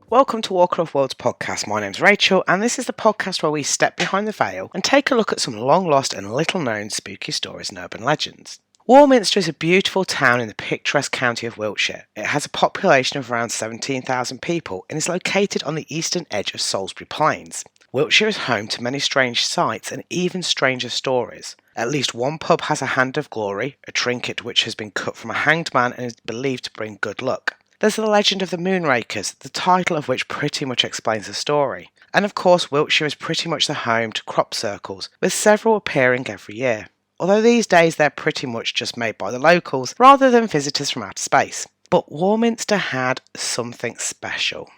Welcome to Walker of Worlds podcast. My name's Rachel, and this is the podcast where we step behind the veil and take a look at some long lost and little known spooky stories and urban legends. Warminster is a beautiful town in the picturesque county of Wiltshire. It has a population of around 17,000 people and is located on the eastern edge of Salisbury Plains. Wiltshire is home to many strange sights and even stranger stories. At least one pub has a hand of glory, a trinket which has been cut from a hanged man and is believed to bring good luck. There's the legend of the Moonrakers, the title of which pretty much explains the story. And of course, Wiltshire is pretty much the home to crop circles, with several appearing every year. Although these days they're pretty much just made by the locals, rather than visitors from outer space. But Warminster had something special.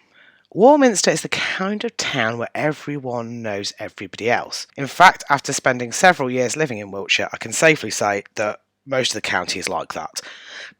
Warminster is the kind of town where everyone knows everybody else. In fact, after spending several years living in Wiltshire, I can safely say that most of the county is like that.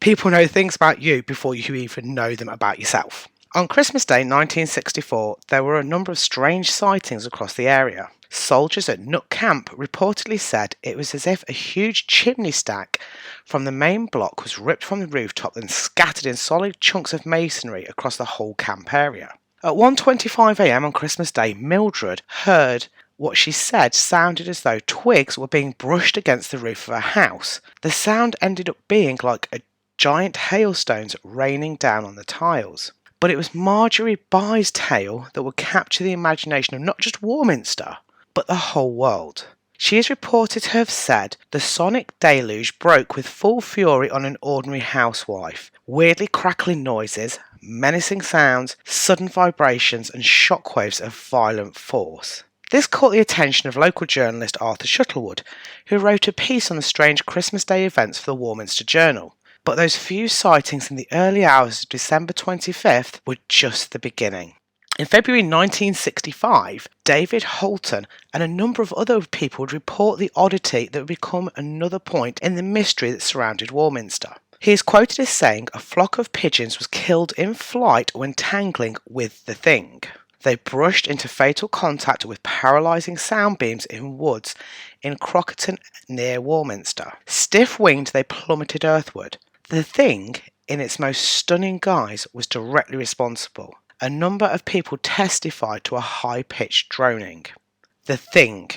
People know things about you before you even know them about yourself. On Christmas Day 1964, there were a number of strange sightings across the area. Soldiers at Nook Camp reportedly said it was as if a huge chimney stack from the main block was ripped from the rooftop and scattered in solid chunks of masonry across the whole camp area. At 1:25 a.m. on Christmas Day, Mildred heard what she said sounded as though twigs were being brushed against the roof of a house. The sound ended up being like a giant hailstones raining down on the tiles. But it was Marjorie Bye's tale that would capture the imagination of not just Warminster, but the whole world. She is reported to have said the sonic deluge broke with full fury on an ordinary housewife. Weirdly crackling noises, menacing sounds, sudden vibrations and shockwaves of violent force. This caught the attention of local journalist Arthur Shuttlewood, who wrote a piece on the strange Christmas Day events for the Warminster Journal. But those few sightings in the early hours of December 25th were just the beginning. In February 1965, David Holton and a number of other people would report the oddity that would become another point in the mystery that surrounded Warminster. He is quoted as saying a flock of pigeons was killed in flight when tangling with the thing. They brushed into fatal contact with paralysing sound beams in woods in Crockerton near Warminster. Stiff-winged, they plummeted earthward. The thing, in its most stunning guise, was directly responsible. A number of people testified to a high-pitched droning. The thing.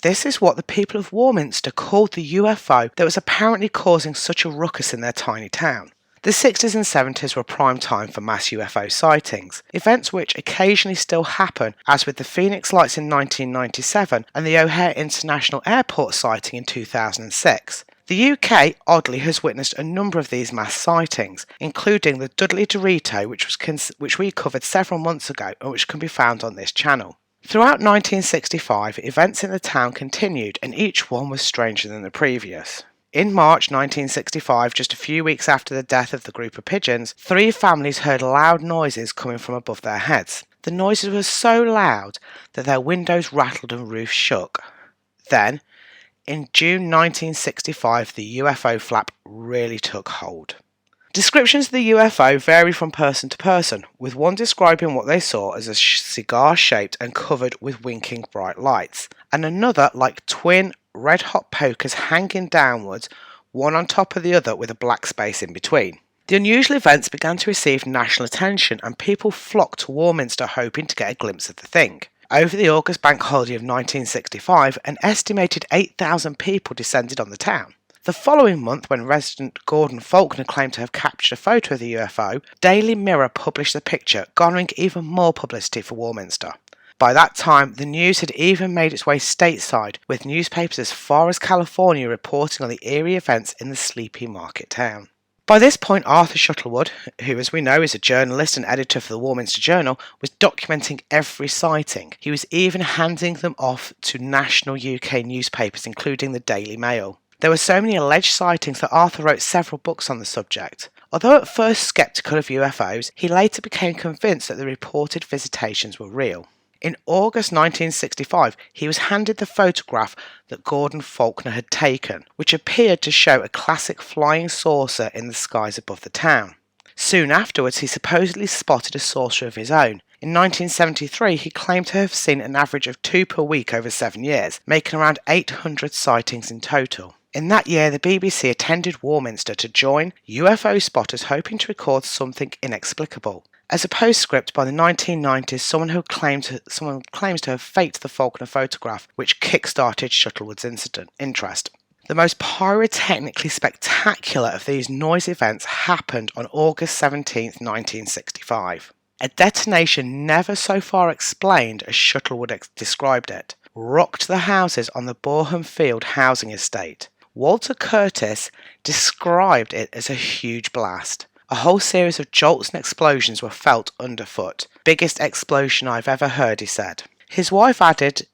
This is what the people of Warminster called the UFO that was apparently causing such a ruckus in their tiny town. The 60s and 70s were prime time for mass UFO sightings, events which occasionally still happen, as with the Phoenix Lights in 1997 and the O'Hare International Airport sighting in 2006. The UK, oddly, has witnessed a number of these mass sightings, including the Dudley Dorito, which we covered several months ago and which can be found on this channel. Throughout 1965, events in the town continued, and each one was stranger than the previous. In March 1965, just a few weeks after the death of the group of pigeons, 3 families heard loud noises coming from above their heads. The noises were so loud that their windows rattled and roofs shook. Then, in June 1965, the UFO flap really took hold. Descriptions of the UFO vary from person to person, with one describing what they saw as a cigar-shaped and covered with winking bright lights, and another like twin red-hot pokers hanging downwards, one on top of the other with a black space in between. The unusual events began to receive national attention and people flocked to Warminster hoping to get a glimpse of the thing. Over the August bank holiday of 1965, an estimated 8,000 people descended on the town. The following month, when resident Gordon Faulkner claimed to have captured a photo of the UFO, Daily Mirror published the picture, garnering even more publicity for Warminster. By that time, the news had even made its way stateside, with newspapers as far as California reporting on the eerie events in the sleepy market town. By this point, Arthur Shuttlewood, who as we know is a journalist and editor for the Warminster Journal, was documenting every sighting. He was even handing them off to national UK newspapers, including the Daily Mail. There were so many alleged sightings that Arthur wrote several books on the subject. Although at first sceptical of UFOs, he later became convinced that the reported visitations were real. In August 1965, he was handed the photograph that Gordon Faulkner had taken, which appeared to show a classic flying saucer in the skies above the town. Soon afterwards, he supposedly spotted a saucer of his own. In 1973, he claimed to have seen an average of 2 per week over 7 years, making around 800 sightings in total. In that year, the BBC attended Warminster to join UFO spotters hoping to record something inexplicable. As a postscript, by the 1990s, someone claims to have faked the Faulkner photograph, which kick-started Shuttlewood's interest. The most pyrotechnically spectacular of these noise events happened on August 17, 1965. A detonation never so far explained as Shuttlewood described it rocked the houses on the Boreham Field housing estate. Walter Curtis described it as a huge blast. A whole series of jolts and explosions were felt underfoot. Biggest explosion I've ever heard, he said. His wife added,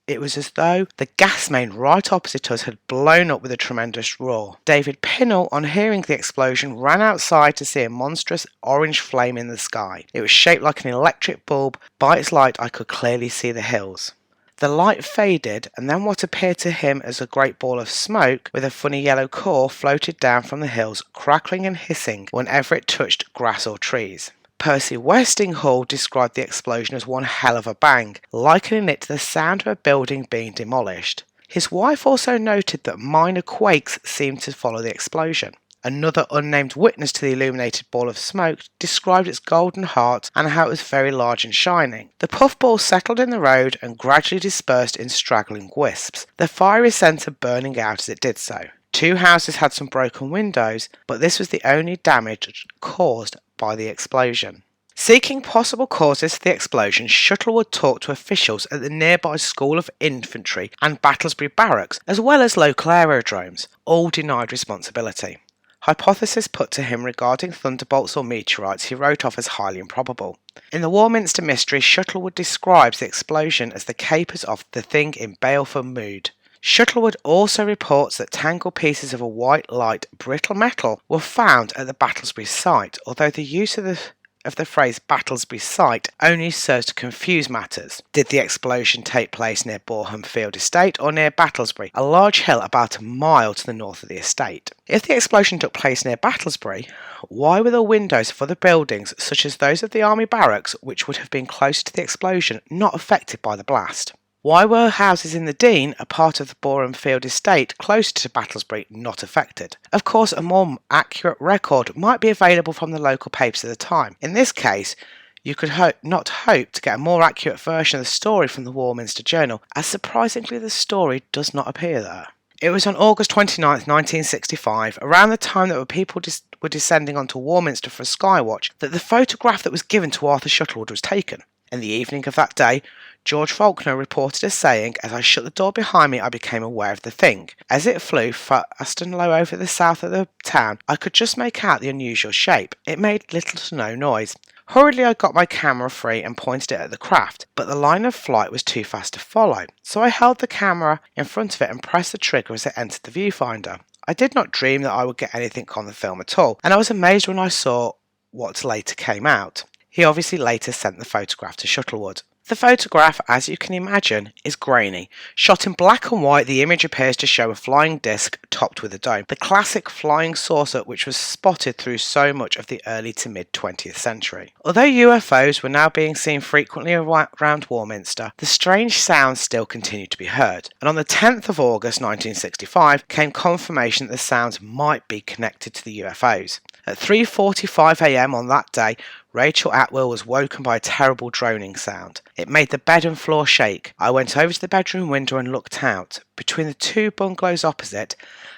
it was as though the gas main right opposite us had blown up with a tremendous roar. David Pinnell, on hearing the explosion, ran outside to see a monstrous orange flame in the sky. It was shaped like an electric bulb. By its light I could clearly see the hills. The light faded, and then what appeared to him as a great ball of smoke with a funny yellow core floated down from the hills, crackling and hissing whenever it touched grass or trees. Percy Westinghall described the explosion as one hell of a bang, likening it to the sound of a building being demolished. His wife also noted that minor quakes seemed to follow the explosion. Another unnamed witness to the illuminated ball of smoke described its golden heart and how it was very large and shining. The puffball settled in the road and gradually dispersed in straggling wisps, the fiery centre burning out as it did so. 2 houses had some broken windows, but this was the only damage caused by the explosion. Seeking possible causes for the explosion, Shuttlewood talked to officials at the nearby School of Infantry and Battlesbury Barracks, as well as local aerodromes. All denied responsibility. Hypotheses put to him regarding thunderbolts or meteorites he wrote off as highly improbable. In the Warminster Mystery, Shuttlewood describes the explosion as the capers of the thing in baleful mood. Shuttlewood also reports that tangled pieces of a white, light, brittle metal were found at the Battlesbury site, although the use of the phrase Battlesbury site only serves to confuse matters. Did the explosion take place near Boreham Field Estate or near Battlesbury, a large hill about a mile to the north of the estate? If the explosion took place near Battlesbury, why were the windows of other buildings, such as those of the Army Barracks, which would have been closer to the explosion, not affected by the blast? Why were houses in the Dean, a part of the Boreham Field estate closer to Battlesbury, not affected? Of course, a more accurate record might be available from the local papers at the time. In this case, you could not hope to get a more accurate version of the story from the Warminster Journal, as surprisingly the story does not appear there. It was on August 29, 1965, around the time that people were descending onto Warminster for a skywatch, that the photograph that was given to Arthur Shuttlewood was taken. In the evening of that day, George Faulkner reported as saying, as I shut the door behind me, I became aware of the thing. As it flew fast and low over the south of the town, I could just make out the unusual shape. It made little to no noise. Hurriedly I got my camera free and pointed it at the craft, but the line of flight was too fast to follow, so I held the camera in front of it and pressed the trigger as it entered the viewfinder. I did not dream that I would get anything on the film at all, and I was amazed when I saw what later came out. He obviously later sent the photograph to Shuttlewood. The photograph, as you can imagine, is grainy. Shot in black and white, the image appears to show a flying disc topped with a dome, the classic flying saucer which was spotted through so much of the early to mid-20th century. Although UFOs were now being seen frequently around Warminster, the strange sounds still continued to be heard, and on the 10th of August 1965 came confirmation that the sounds might be connected to the UFOs. At 3:45 a.m. on that day, Rachel Atwill was woken by a terrible droning sound. It made the bed and floor shake. I went over to the bedroom window and looked out. Between the 2 bungalows opposite,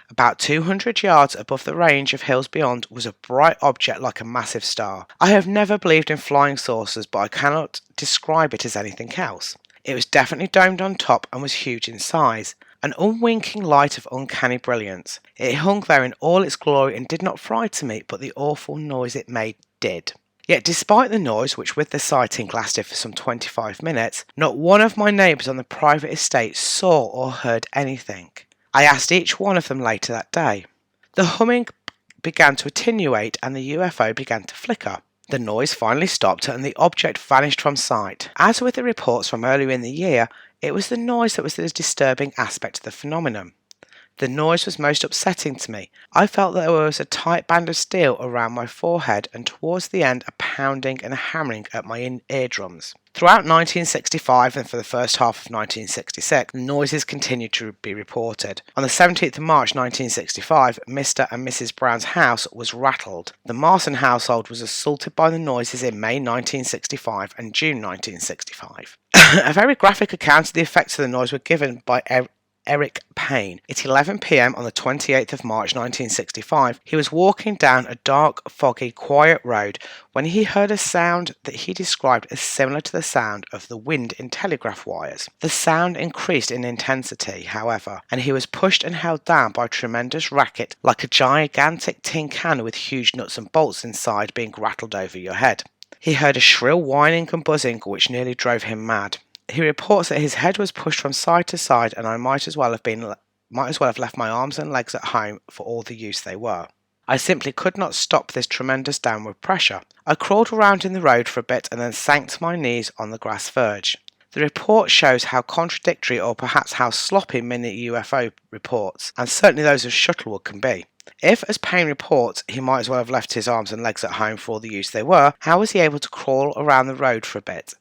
about 200 yards above the range of hills beyond, was a bright object like a massive star. I have never believed in flying saucers, but I cannot describe it as anything else. It was definitely domed on top and was huge in size. An unwinking light of uncanny brilliance. It hung there in all its glory and did not frighten me, but the awful noise it made did. Yet despite the noise, which with the sighting lasted for some 25 minutes, not one of my neighbours on the private estate saw or heard anything. I asked each one of them later that day. The humming began to attenuate and the UFO began to flicker. The noise finally stopped and the object vanished from sight. As with the reports from earlier in the year, it was the noise that was the disturbing aspect of the phenomenon. The noise was most upsetting to me. I felt that there was a tight band of steel around my forehead and towards the end a pounding and a hammering at my eardrums. Throughout 1965 and for the first half of 1966, the noises continued to be reported. On the 17th of March 1965, Mr. and Mrs. Brown's house was rattled. The Marson household was assaulted by the noises in May 1965 and June 1965. A very graphic account of the effects of the noise were given by Eric Payne. At 11 p.m. on the 28th of March 1965, he was walking down a dark, foggy, quiet road when he heard a sound that he described as similar to the sound of the wind in telegraph wires. The sound increased in intensity, however, and he was pushed and held down by a tremendous racket like a gigantic tin can with huge nuts and bolts inside being rattled over your head. He heard a shrill whining and buzzing which nearly drove him mad. He reports that his head was pushed from side to side and I might as well have left my arms and legs at home for all the use they were. I simply could not stop this tremendous downward pressure. I crawled around in the road for a bit and then sank to my knees on the grass verge. The report shows how contradictory or perhaps how sloppy many UFO reports, and certainly those of Shuttlewood, can be. If, as Payne reports, he might as well have left his arms and legs at home for all the use they were, how was he able to crawl around the road for a bit?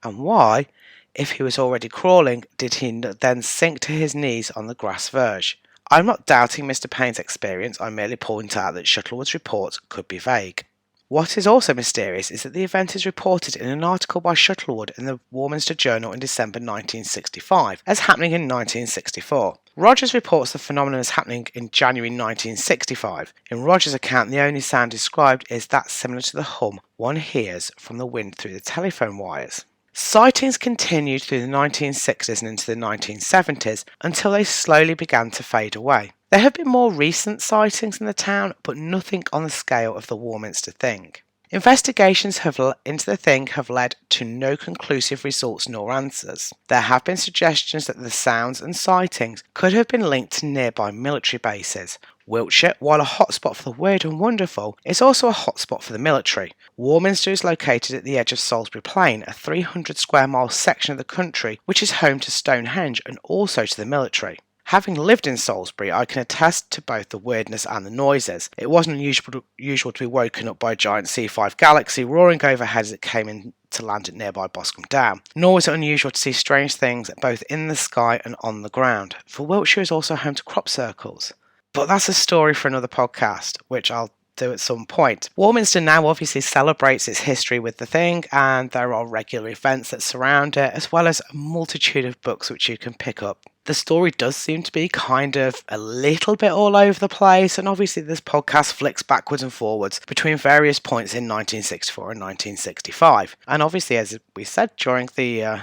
And why, if he was already crawling, did he then sink to his knees on the grass verge? I'm not doubting Mr. Payne's experience, I merely point out that Shuttlewood's reports could be vague. What is also mysterious is that the event is reported in an article by Shuttlewood in the Warminster Journal in December 1965 as happening in 1964. Rogers reports the phenomenon as happening in January 1965. In Rogers' account, the only sound described is that similar to the hum one hears from the wind through the telephone wires. Sightings continued through the 1960s and into the 1970s until they slowly began to fade away. There have been more recent sightings in the town, but nothing on the scale of the Warminster thing. Investigations into the thing have led to no conclusive results nor answers. There have been suggestions that the sounds and sightings could have been linked to nearby military bases. Wiltshire, while a hotspot for the weird and wonderful, is also a hotspot for the military. Warminster is located at the edge of Salisbury Plain, a 300 square mile section of the country which is home to Stonehenge and also to the military. Having lived in Salisbury, I can attest to both the weirdness and the noises. It wasn't unusual to be woken up by a giant C5 Galaxy roaring overhead as it came in to land at nearby Boscombe Down. Nor was it unusual to see strange things both in the sky and on the ground, for Wiltshire is also home to crop circles. But that's a story for another podcast, which I'll do at some point. Warminster now obviously celebrates its history with the thing, and there are regular events that surround it, as well as a multitude of books which you can pick up. The story does seem to be kind of a little bit all over the place, and obviously this podcast flicks backwards and forwards between various points in 1964 and 1965. And obviously, as we said during the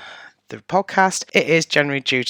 podcast, it is generally due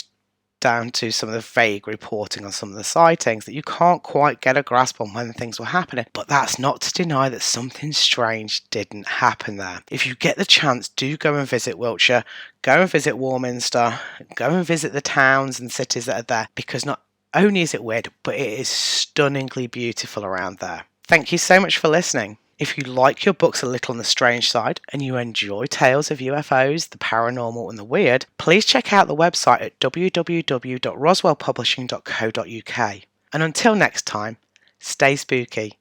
down to some of the vague reporting on some of the sightings that you can't quite get a grasp on when things were happening. But that's not to deny that something strange didn't happen there. If you get the chance, do go and visit Wiltshire, go and visit Warminster, go and visit the towns and cities that are there, because not only is it weird, but it is stunningly beautiful around there. Thank you so much for listening. If you like your books a little on the strange side and you enjoy tales of UFOs, the paranormal and the weird, please check out the website at www.roswellpublishing.co.uk. And until next time, stay spooky.